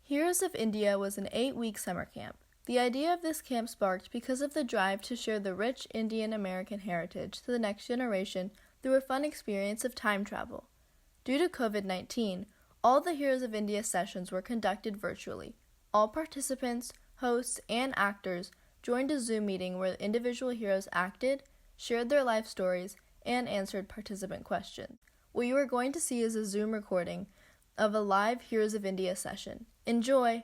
Heroes of India was an 8-week summer camp. The idea of this camp sparked because of the drive to share the rich Indian American heritage to the next generation through a fun experience of time travel. Due to COVID-19, all the Heroes of India sessions were conducted virtually. All participants, hosts, and actors joined a Zoom meeting where individual heroes acted, shared their life stories, and answered participant questions. What you are going to see is a Zoom recording of a live Heroes of India session. Enjoy!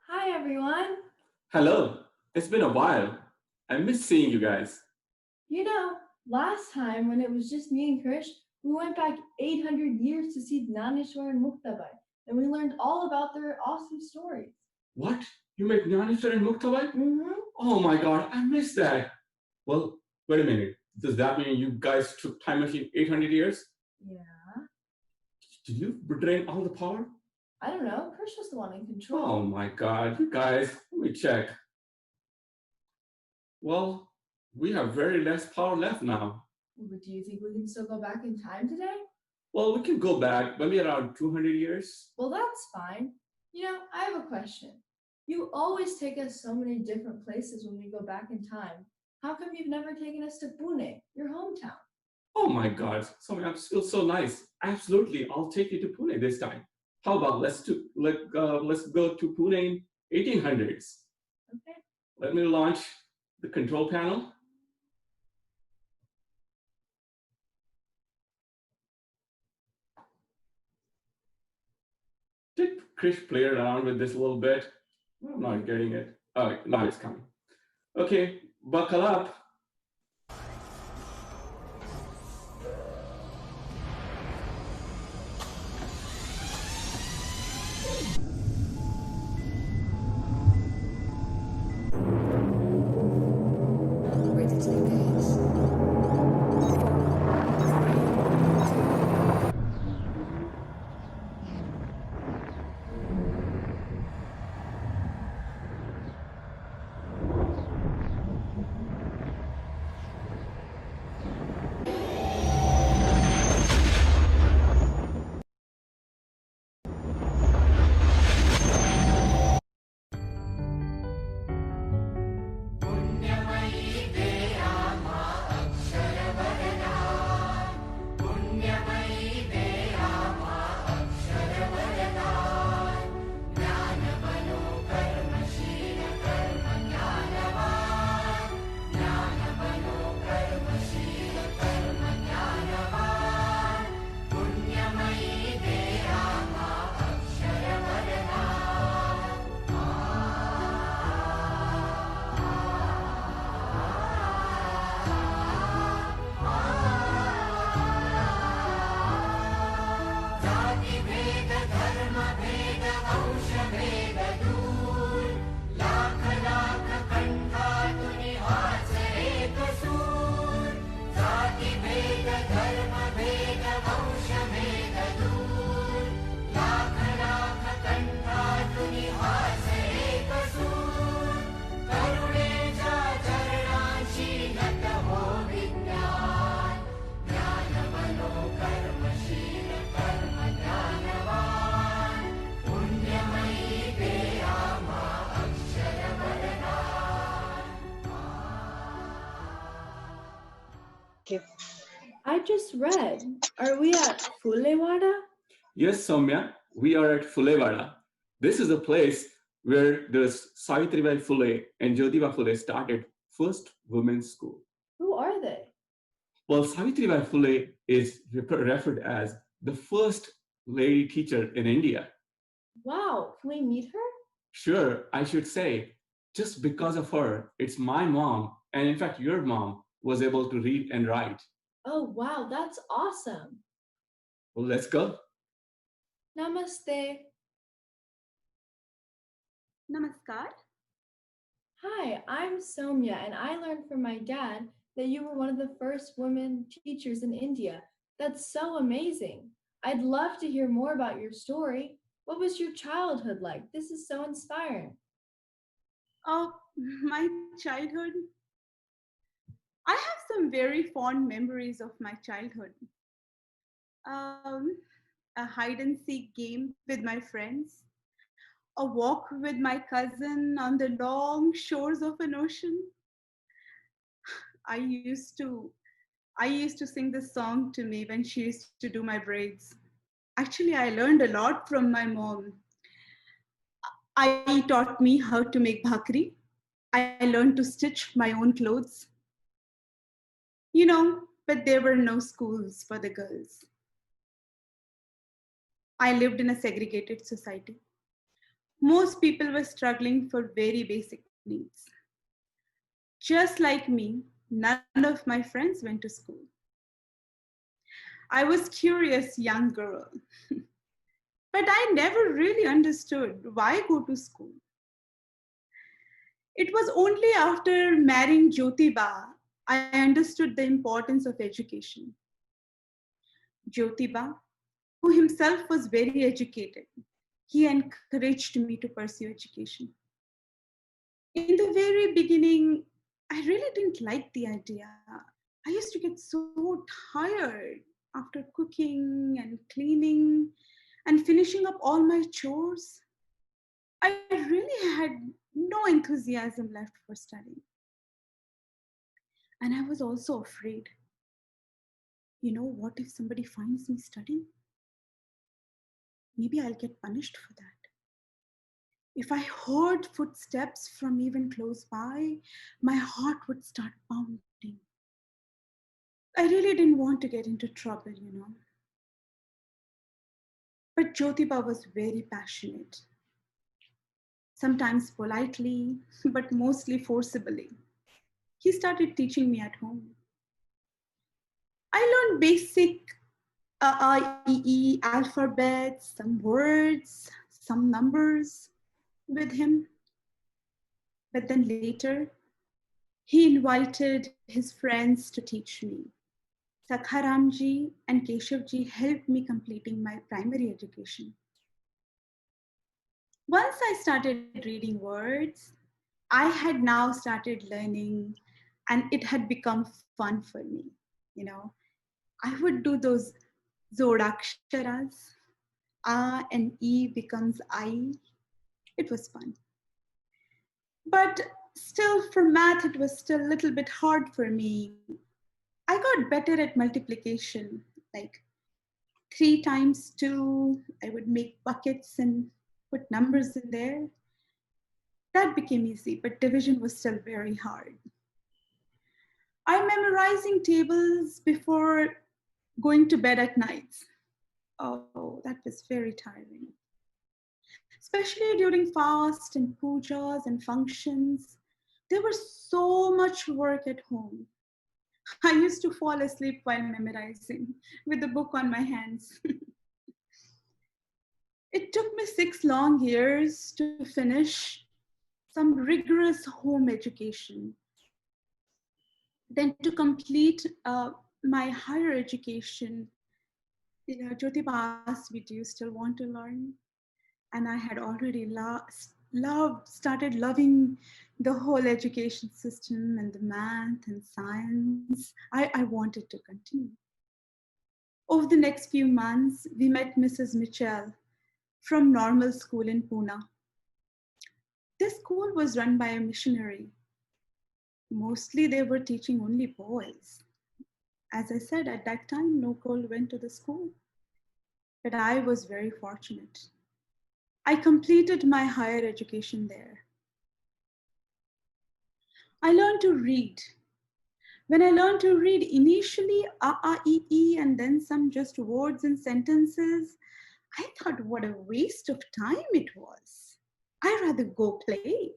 Hi everyone! Hello, it's been a while. I miss seeing you guys. Last time when it was just me and Krish, we went back 800 years to see Dnaneshwar and Muktabai, and we learned all about their awesome stories. What? You met Dnaneshwar and Muktabai? Mm-hmm. Oh my god, I missed that. Well, wait a minute. Does that mean you guys took time machine 800 years? Yeah. Did you drain all the power? I don't know. Krish was the one in control. Oh my god, you guys, let me check. Well, we have very less power left now. But do you think we can still go back in time today? Well, we can go back maybe around 200 years. Well, that's fine. I have a question. You always take us so many different places when we go back in time. How come you've never taken us to Pune, your hometown? Oh my god, Soumya, it feels so nice. Absolutely, I'll take you to Pune this time. How about let's go to Pune in 1800s. Okay. Let me launch the control panel. Did Krish play around with this a little bit? I'm not getting it. Oh, now it's coming. Okay, buckle up. I just read. Are we at Phulewada? Yes, Soumya, we are at Phulewada. This is a place where the Savitribai Phule and Jyotiba Phule started first women's school. Who are they? Well, Savitribai Phule is referred as the first lady teacher in India. Wow, can we meet her? Sure, I should say, just because of her, it's my mom, and in fact, your mom was able to read and write. Oh, wow, that's awesome. Well, let's go. Namaste. Namaskar. Hi, I'm Somya, and I learned from my dad that you were one of the first women teachers in India. That's so amazing. I'd love to hear more about your story. What was your childhood like? This is so inspiring. Oh, my childhood. I have some very fond memories of my childhood. Um, a hide and seek game with my friends, a walk with my cousin on the long shores of an ocean. I used to I used to sing this song to me when she used to do my braids. Actually, I learned a lot from my mom. I taught me how to make bhakri. I learned to stitch my own clothes. But there were no schools for the girls. I lived in a segregated society. Most people were struggling for very basic needs. Just like me, none of my friends went to school. I was curious young girl, but I never really understood why go to school. It was only after marrying Jyotiba I understood the importance of education. Jyotiba, who himself was very educated, he encouraged me to pursue education. In the very beginning, I really didn't like the idea. I used to get so tired after cooking and cleaning and finishing up all my chores. I really had no enthusiasm left for studying. And I was also afraid. What if somebody finds me studying? Maybe I'll get punished for that. If I heard footsteps from even close by, my heart would start pounding. I really didn't want to get into trouble. But Jyotiba was very passionate, sometimes politely, but mostly forcibly. He started teaching me at home. I learned basic alphabets, some words, some numbers with him. But then later, he invited his friends to teach me. Sakharamji and Keshavji helped me completing my primary education. Once I started reading words, I had now started learning and it had become fun for me. You know, I would do those zodaksharas. A and E becomes I. It was fun. But still, for math, it was still a little bit hard for me. I got better at multiplication, like 3 times 2. I would make buckets and put numbers in there. That became easy, but division was still very hard. I'm memorizing tables before going to bed at nights. Oh, that was very tiring. Especially during fast and pujas and functions. There was so much work at home. I used to fall asleep while memorizing with the book on my hands. It took me 6 long years to finish some rigorous home education. Then to complete my higher education, Jyotiba asked me, "Do you still want to learn?" And I had already started loving the whole education system and the math and science. I wanted to continue. Over the next few months, we met Mrs. Mitchell from normal school in Pune. This school was run by a missionary. Mostly they were teaching only boys. As I said, at that time, no girl went to the school. But I was very fortunate. I completed my higher education there. I learned to read, When I learned to read initially A, and then some just words and sentences, I thought what a waste of time it was. I'd rather go play.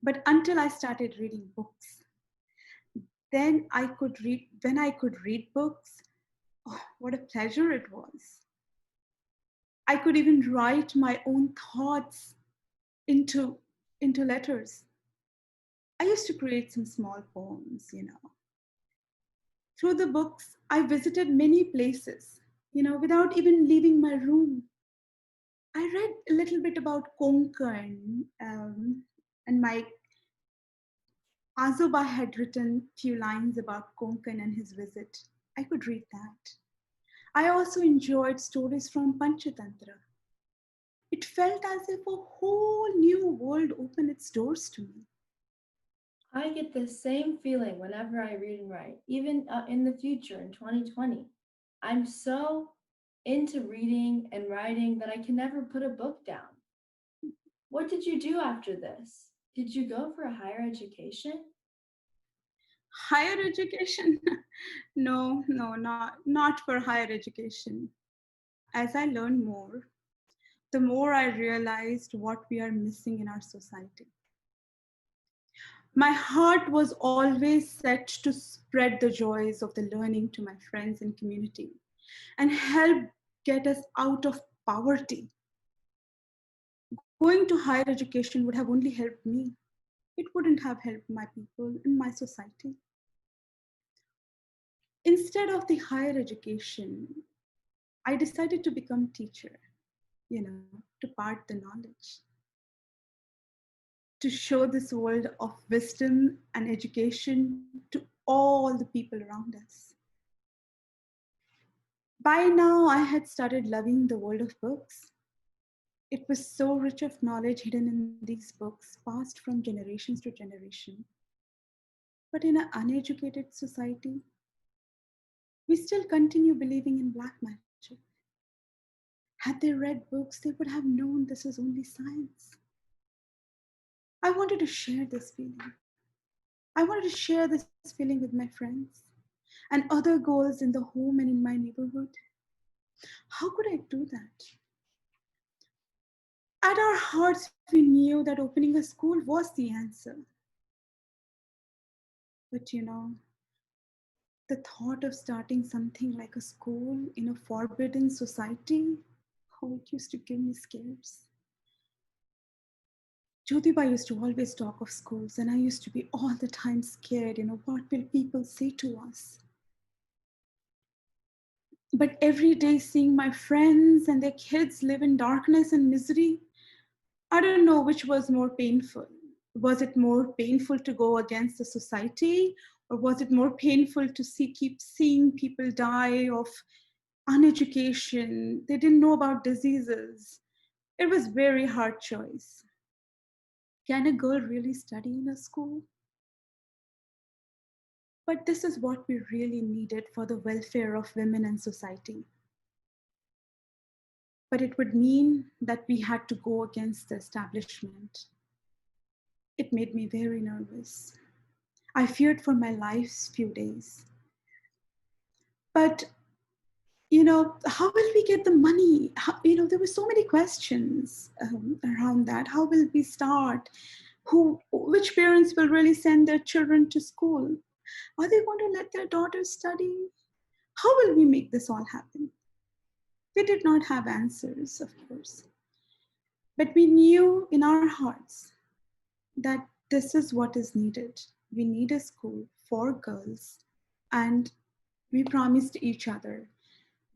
But until I started reading books, then I could read, when I could read books, oh, what a pleasure it was. I could even write my own thoughts into, into letters. I used to create some small poems. Through the books, I visited many places, without even leaving my room. I read a little bit about Konkan, and my Azoba had written few lines about Konkan and his visit. I could read that. I also enjoyed stories from Panchatantra. It felt as if a whole new world opened its doors to me. I get the same feeling whenever I read and write, even in the future in 2020. I'm so into reading and writing that I can never put a book down. What did you do after this? Did you go for a higher education? Higher education? No, no, not for higher education. As I learned more, the more I realized what we are missing in our society. My heart was always set to spread the joys of the learning to my friends and community and help get us out of poverty. Going to higher education would have only helped me. It wouldn't have helped my people in my society. Instead of the higher education, I decided to become teacher, to part the knowledge, to show this world of wisdom and education to all the people around us. By now, I had started loving the world of books. It was so rich of knowledge hidden in these books, passed from generations to generation. But in an uneducated society, we still continue believing in black magic. Had they read books, they would have known this is only science. I wanted to share this feeling. I wanted to share this feeling with my friends and other girls in the home and in my neighborhood. How could I do that? At our hearts, we knew that opening a school was the answer. But the thought of starting something like a school in a forbidden society, oh, it used to give me scares. Jyotibai used to always talk of schools, and I used to be all the time scared, what will people say to us? But every day seeing my friends and their kids live in darkness and misery, I don't know which was more painful. Was it more painful to go against the society, or was it more painful to keep seeing people die of uneducation? They didn't know about diseases. It was a very hard choice. Can a girl really study in a school? But this is what we really needed for the welfare of women and society. But it would mean that we had to go against the establishment. It made me very nervous. I feared for my life's few days. But how will we get the money? There were so many questions around that. How will we start? Which parents will really send their children to school? Are they going to let their daughters study? How will we make this all happen? We did not have answers, of course. But we knew in our hearts that this is what is needed. We need a school for girls, and we promised each other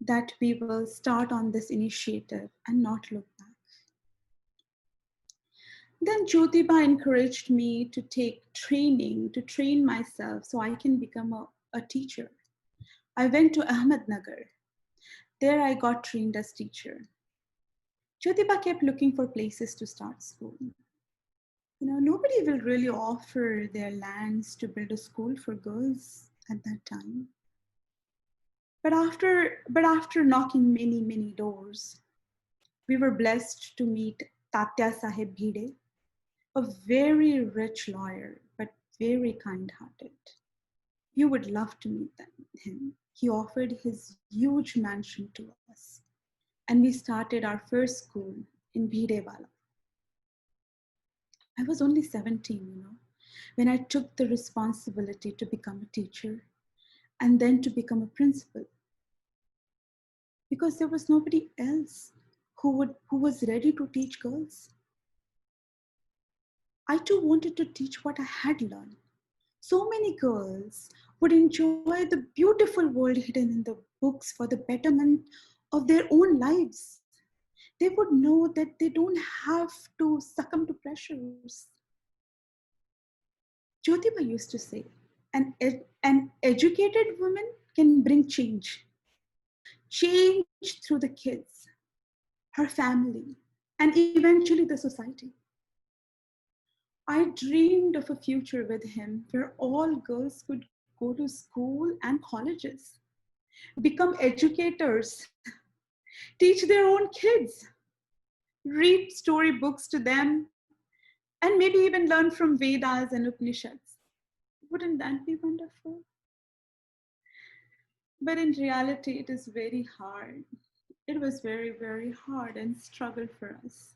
that we will start on this initiative and not look back. Then Jyotiba encouraged me to take training, to train myself so I can become a teacher. I went to Ahmednagar. There I got trained as teacher. Jyotiba kept looking for places to start school. Nobody will really offer their lands to build a school for girls at that time. But after knocking many, many doors, we were blessed to meet Tatya Sahib Bhide, a very rich lawyer, but very kind-hearted. You would love to meet him. He offered his huge mansion to us. And we started our first school in Bhidewala. I was only 17, when I took the responsibility to become a teacher and then to become a principal, because there was nobody else who was ready to teach girls. I too wanted to teach what I had learned. So many girls would enjoy the beautiful world hidden in the books for the betterment of their own lives. They would know that they don't have to succumb to pressures. Jyotiba used to say, an educated woman can bring change through the kids, her family, and eventually the society. I dreamed of a future with him where all girls could go to school and colleges, become educators, teach their own kids, read storybooks to them, and maybe even learn from Vedas and Upanishads. Wouldn't that be wonderful? But in reality, it is very hard. It was very, very hard and struggle for us.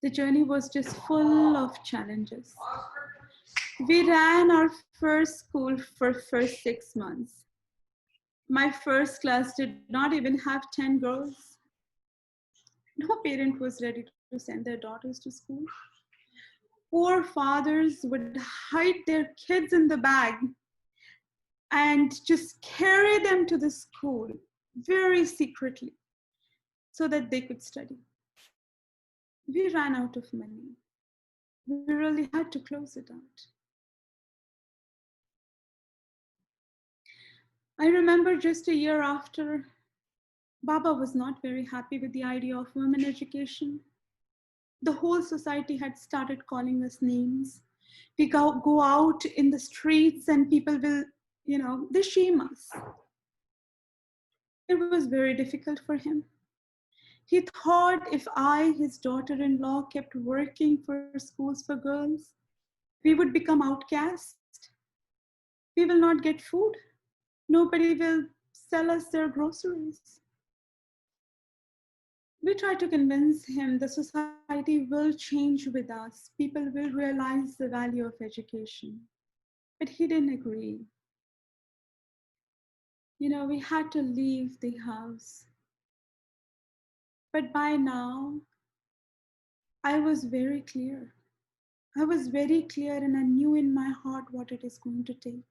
The journey was just full of challenges. We ran our first school for first 6 months. My first class did not even have 10 girls. No parent was ready to send their daughters to school. Poor fathers would hide their kids in the bag and just carry them to the school very secretly so that they could study. We ran out of money. We really had to close it out. I remember just a year after, Baba was not very happy with the idea of women education. The whole society had started calling us names. We go out in the streets and people will, they shame us. It was very difficult for him. He thought if I, his daughter-in-law, kept working for schools for girls, we would become outcast. We will not get food. Nobody will sell us their groceries. We try to convince him the society will change with us. People will realize the value of education. But he didn't agree. We had to leave the house. But by now, I was very clear. I was very clear and I knew in my heart what it is going to take.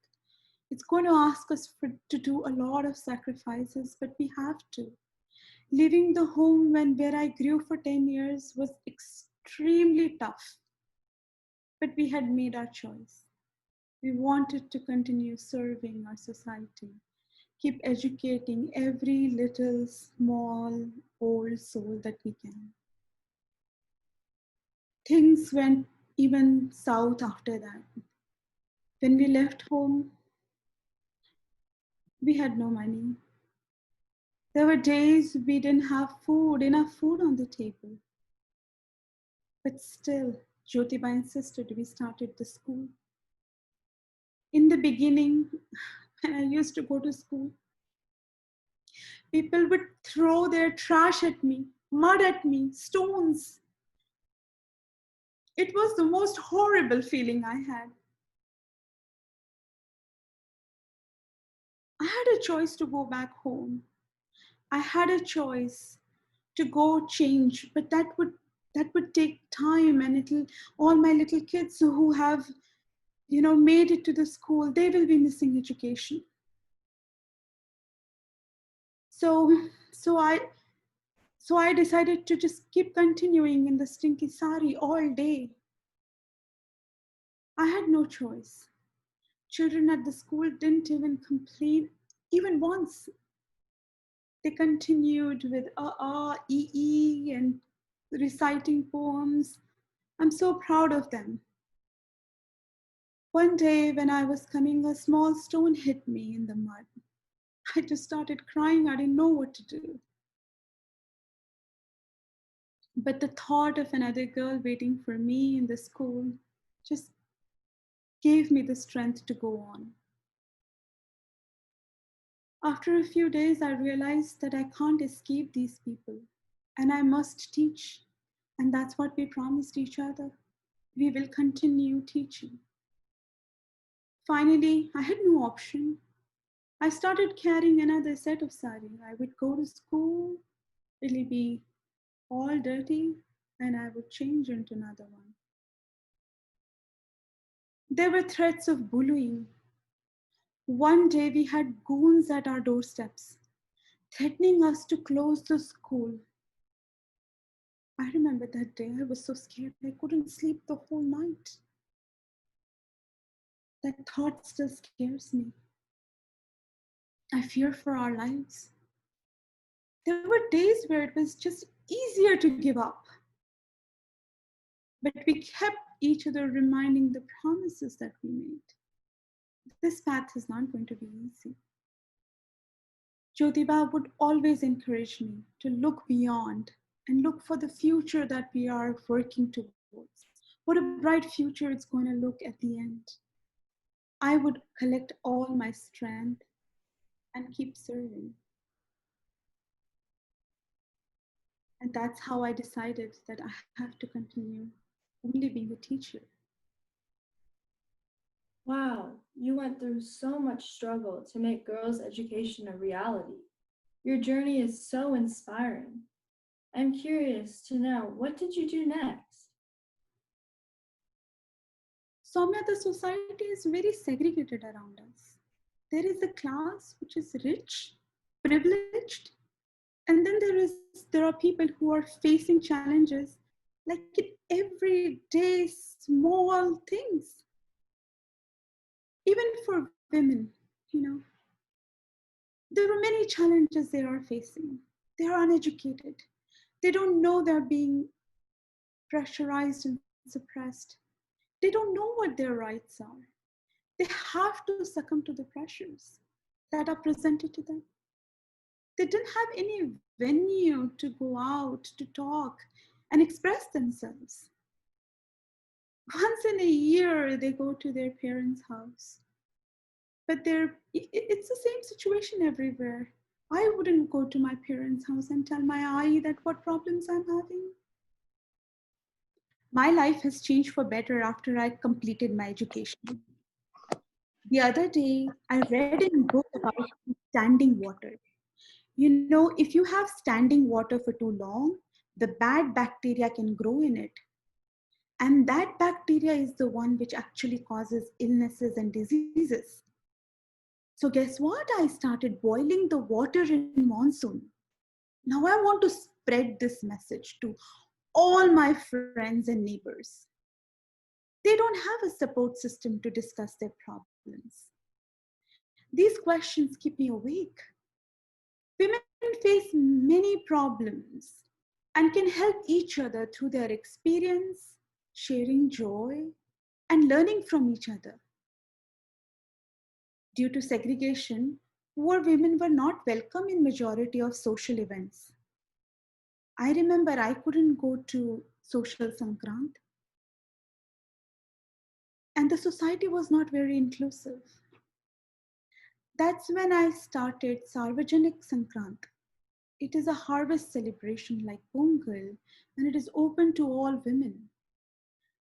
It's going to ask us to do a lot of sacrifices, but we have to. Leaving the home where I grew for 10 years was extremely tough. But we had made our choice. We wanted to continue serving our society, keep educating every little, small, old soul that we can. Things went even south after that. When we left home, we had no money. There were days we didn't have enough food on the table. But still, Jyotiba insisted we started the school. In the beginning, when I used to go to school, people would throw their trash at me, mud at me, stones. It was the most horrible feeling I had. I had a choice to go back home. I had a choice to go change, but that would take time, and all my little kids who have made it to the school, they will be missing education. So I decided to just keep continuing in the stinky sari all day. I had no choice. Children at the school didn't even complain, even once. They continued with and reciting poems. I'm so proud of them. One day when I was coming, a small stone hit me in the mud. I just started crying. I didn't know what to do. But the thought of another girl waiting for me in the school just gave me the strength to go on. After a few days, I realized that I can't escape these people and I must teach. And that's what we promised each other. We will continue teaching. Finally, I had no option. I started carrying another set of sari. I would go to school, it'll be all dirty, and I would change into another one. There were threats of bullying. One day we had goons at our doorsteps, threatening us to close the school. I remember that day, I was so scared, I couldn't sleep the whole night. That thought still scares me. I fear for our lives. There were days where it was just easier to give up. But we kept each other reminding the promises that we made. This path is not going to be easy. Jyotiba would always encourage me to look beyond and look for the future that we are working towards. What a bright future it's going to look at the end. I would collect all my strength and keep serving. And that's how I decided that I have to continue only being a teacher. Wow, you went through so much struggle to make girls' education a reality. Your journey is so inspiring. I'm curious to know, what did you do next? Soumya, the society is very segregated around us. There is a class which is rich, privileged, and then there are people who are facing challenges like in everyday small things. Even for women, there are many challenges they are facing. They are uneducated. They don't know they're being pressurized and suppressed. They don't know what their rights are. They have to succumb to the pressures that are presented to them. They didn't have any venue to go out, to talk, and express themselves. Once in a year, they go to their parents' house. But it's the same situation everywhere. I wouldn't go to my parents' house and tell my aai that what problems I'm having. My life has changed for better after I completed my education. The other day, I read in a book about standing water. If you have standing water for too long, the bad bacteria can grow in it. And that bacteria is the one which actually causes illnesses and diseases. So guess what? I started boiling the water in monsoon. Now I want to spread this message to all my friends and neighbors. They don't have a support system to discuss their problems. These questions keep me awake. Women face many problems and can help each other through their experience, sharing joy, and learning from each other. Due to segregation, poor women were not welcome in majority of social events. I remember I couldn't go to social sankrant, and the society was not very inclusive. That's when I started Sarvajanik Sankrant. It is a harvest celebration like Pongal, and it is open to all women.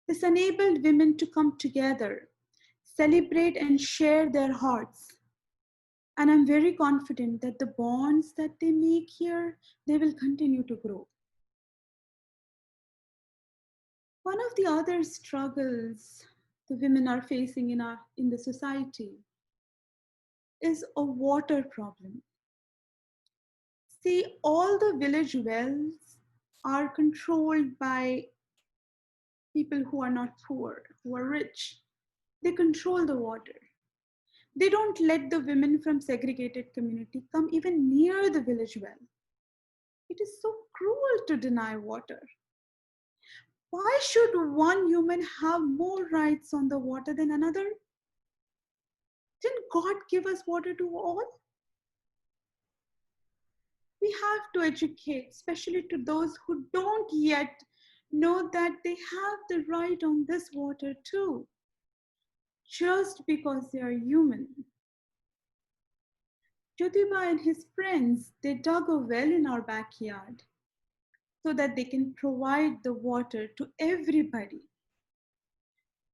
This enabled women to come together, celebrate and share their hearts. And I'm very confident that the bonds that they make here, they will continue to grow. One of the other struggles the women are facing in the society is a water problem. See, all the village wells are controlled by people who are not poor, who are rich. They control the water. They don't let the women from segregated community come even near the village well. It is so cruel to deny water. Why should one human have more rights on the water than another? Didn't God give us water to all? We have to educate, especially to those who don't yet know that they have the right on this water too. just because they are human. Jyotibai and his friends, they dug a well in our backyard so that they can provide the water to everybody.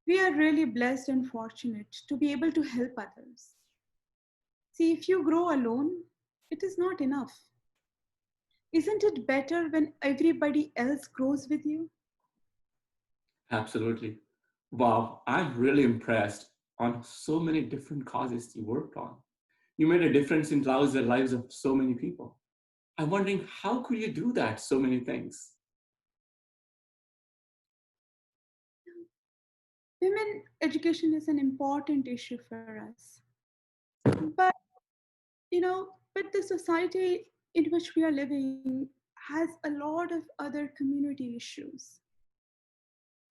We are really blessed and fortunate to be able to help others. See, if you grow alone, it is not enough. Isn't it better when everybody else grows with you? Absolutely. Wow, I'm really impressed on so many different causes you worked on. You made a difference in the lives of so many people. I'm wondering, how could you do that, so many things? Women education is an important issue for us. But, but the society in which we are living has a lot of other community issues.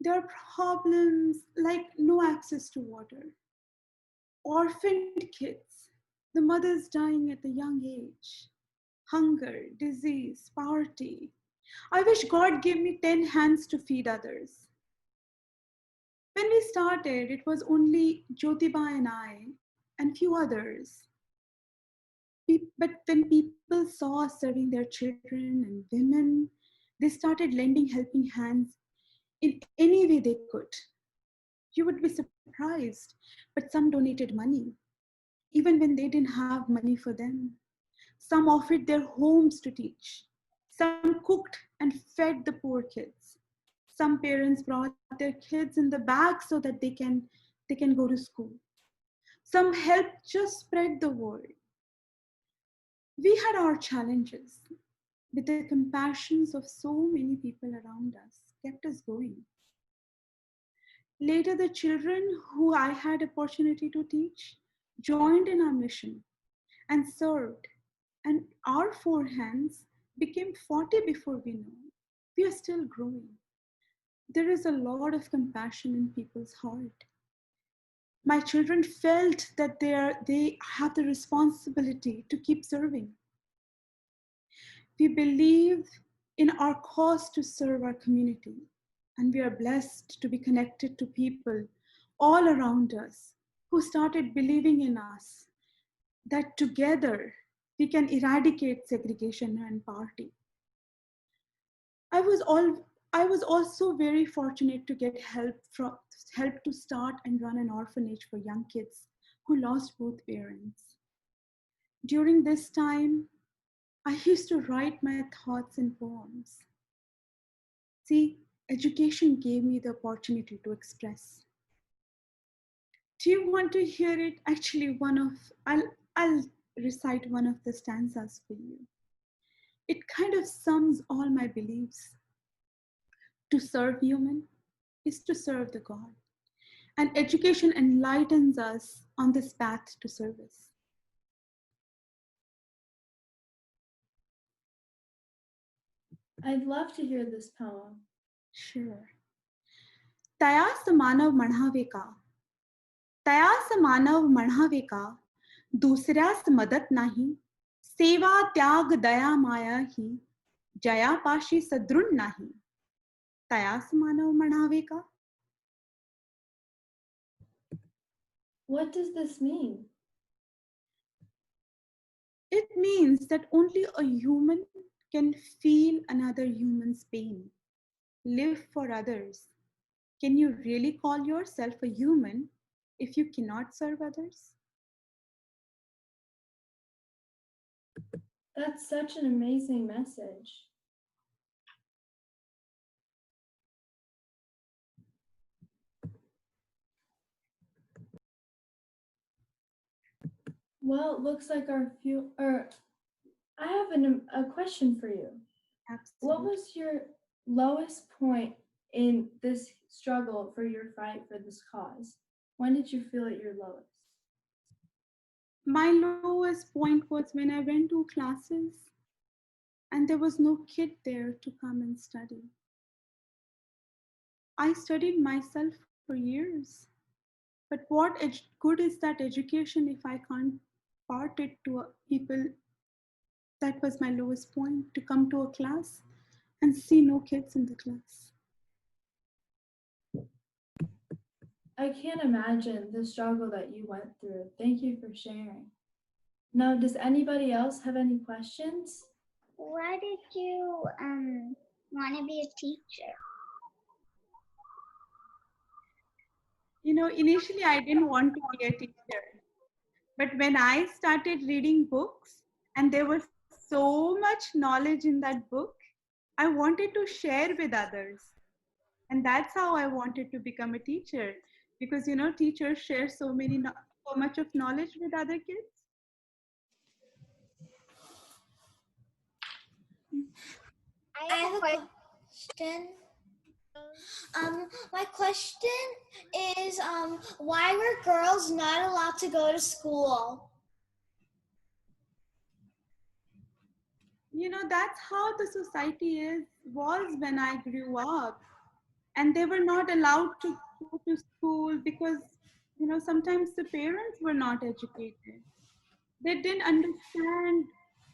There are problems like no access to water, orphaned kids, the mothers dying at a young age, hunger, disease, poverty. I wish God gave me 10 hands to feed others. When we started, it was only Jyotibai and I and few others. But when people saw us serving their children and women, they started lending helping hands in any way they could. You would be surprised, but some donated money, even when they didn't have money for them. Some offered their homes to teach. Some cooked and fed the poor kids. Some parents brought their kids in the back so that they can go to school. Some helped just spread the word. We had our challenges, but the compassions of so many people around us kept us going. Later, the children who I had opportunity to teach joined in our mission and served, and our four hands became 40 before we know. We are still growing. There is a lot of compassion in people's heart. My children felt that they have the responsibility to keep serving. We believe in our cause to serve our community, and we are blessed to be connected to people all around us who started believing in us that together we can eradicate segregation and poverty. I was all I was also very fortunate to get help to start and run an orphanage for young kids who lost both parents. During this time, I used to write my thoughts in poems. See, education gave me the opportunity to express. Do you want to hear it? Actually, I'll recite one of the stanzas for you. It kind of sums all my beliefs. To serve human is to serve the God. And education enlightens us on this path to service. I'd love to hear this poem. Sure. तयास मानव म्हणावे का तयास मानव म्हणावे का दुसऱ्यास मदत नाही सेवा त्याग दया माया ही जयापाशी सदृढ नाही तयास मानव म्हणावे का What does this mean? It means that only a human can feel another human's pain, live for others. Can you really call yourself a human if you cannot serve others? That's such an amazing message. Well, it looks like I have a question for you. Absolutely. What was your lowest point in this struggle for your fight for this cause? When did you feel at your lowest? My lowest point was when I went to classes and there was no kid there to come and study. I studied myself for years. But what good is that education if I can't part it to people? That was my lowest point, to come to a class and see no kids in the class. I can't imagine the struggle that you went through. Thank you for sharing. Now, does anybody else have any questions? Why did you want to be a teacher? You know, initially I didn't want to be a teacher, but when I started reading books and there was so much knowledge in that book, I wanted to share with others. And that's how I wanted to become a teacher, because you know, teachers share so much of knowledge with other kids. I have a question. My question is, why were girls not allowed to go to school? You know, that's how the society was when I grew up. And they were not allowed to go to school because, you know, sometimes the parents were not educated. They didn't understand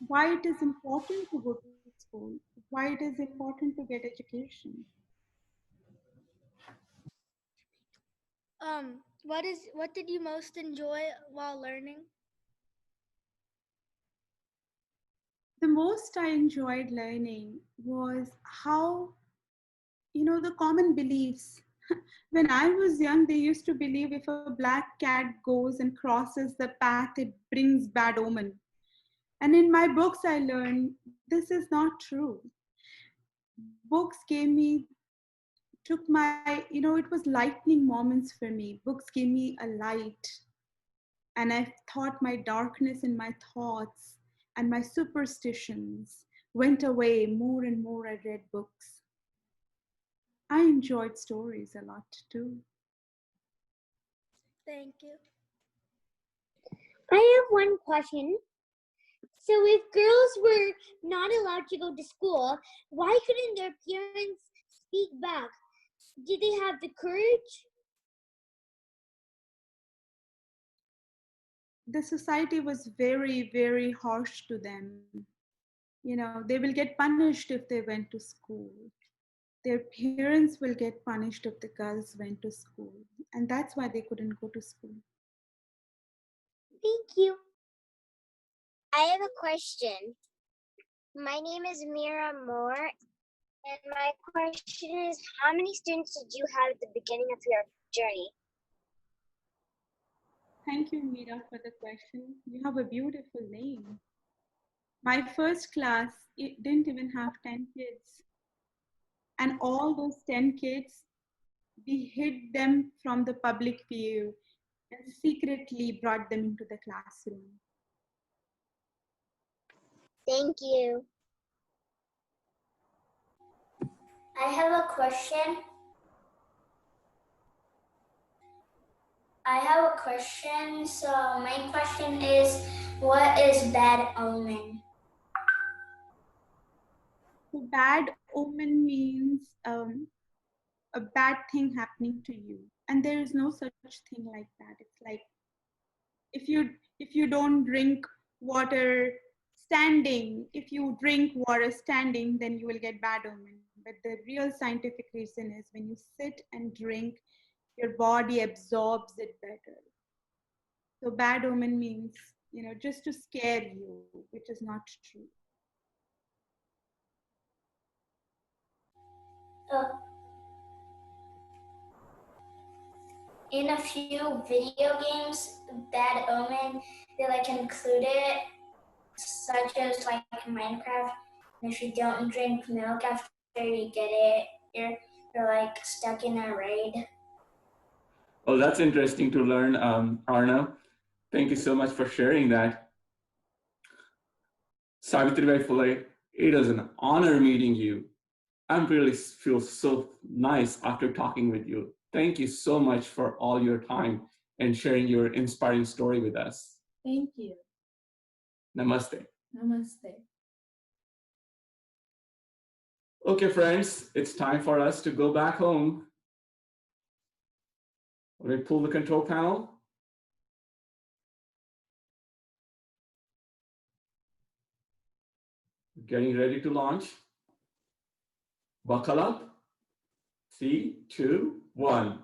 why it is important to go to school, why it is important to get education. What did you most enjoy while learning? The most I enjoyed learning was how, you know, the common beliefs. When I was young, they used to believe if a black cat goes and crosses the path, it brings bad omen. And in my books, I learned this is not true. Books took my, you know, it was lightning moments for me. Books gave me a light. And I thought my darkness in my thoughts and my superstitions went away more and more. I read books. I enjoyed stories a lot too. Thank you. I have one question. So if girls were not allowed to go to school, why couldn't their parents speak back? Did they have the courage? The society was very, very harsh to them. You know, they will get punished if they went to school. Their parents will get punished if the girls went to school. And that's why they couldn't go to school. Thank you. I have a question. My name is Mira Moore, and my question is, how many students did you have at the beginning of your journey? Thank you, Mira, for the question. You have a beautiful name. My first class, it didn't even have 10 kids. And all those 10 kids, we hid them from the public view and secretly brought them into the classroom. Thank you. I have a question. So my question is, what is bad omen? So bad omen means a bad thing happening to you. And there is no such thing like that. It's like if you don't drink water standing, if you drink water standing, then you will get bad omen. But the real scientific reason is when you sit and drink, your body absorbs it better. So bad omen means, you know, just to scare you, which is not true. In a few video games, bad omen, they like include it, such as like Minecraft. And if you don't drink milk after you get it, you're like stuck in a raid. Oh, that's interesting to learn, Arna. Thank you so much for sharing that. Savitribai Phule, it is an honor meeting you. I really feel so nice after talking with you. Thank you so much for all your time and sharing your inspiring story with us. Thank you. Namaste. Namaste. Okay, friends, it's time for us to go back home. Let me pull the control panel. Getting ready to launch. Buckle up. 3, 2, 1.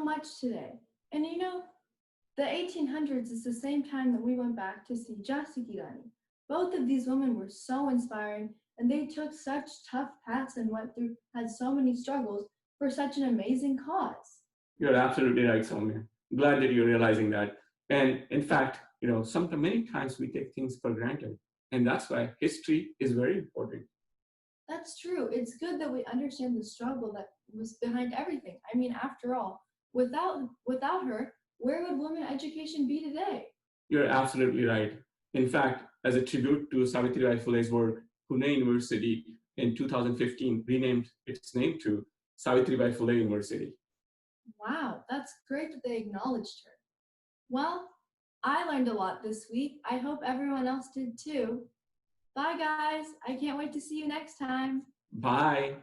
much today. And you know, the 1800s is the same time that we went back to see Jasiki Rani. Both of these women were so inspiring, and they took such tough paths and had so many struggles for such an amazing cause. You're absolutely right, Soumya. Glad that you're realizing that. And in fact, many times we take things for granted. And that's why history is very important. That's true. It's good that we understand the struggle that was behind everything. I mean, after all, without her, where would women education be today? You're absolutely right. In fact, as a tribute to Savitribai Phule's work, Pune University in 2015 renamed its name to Savitribai Phule University. Wow, that's great that they acknowledged her. Well, I learned a lot this week. I hope everyone else did too. Bye, guys. I can't wait to see you next time. Bye.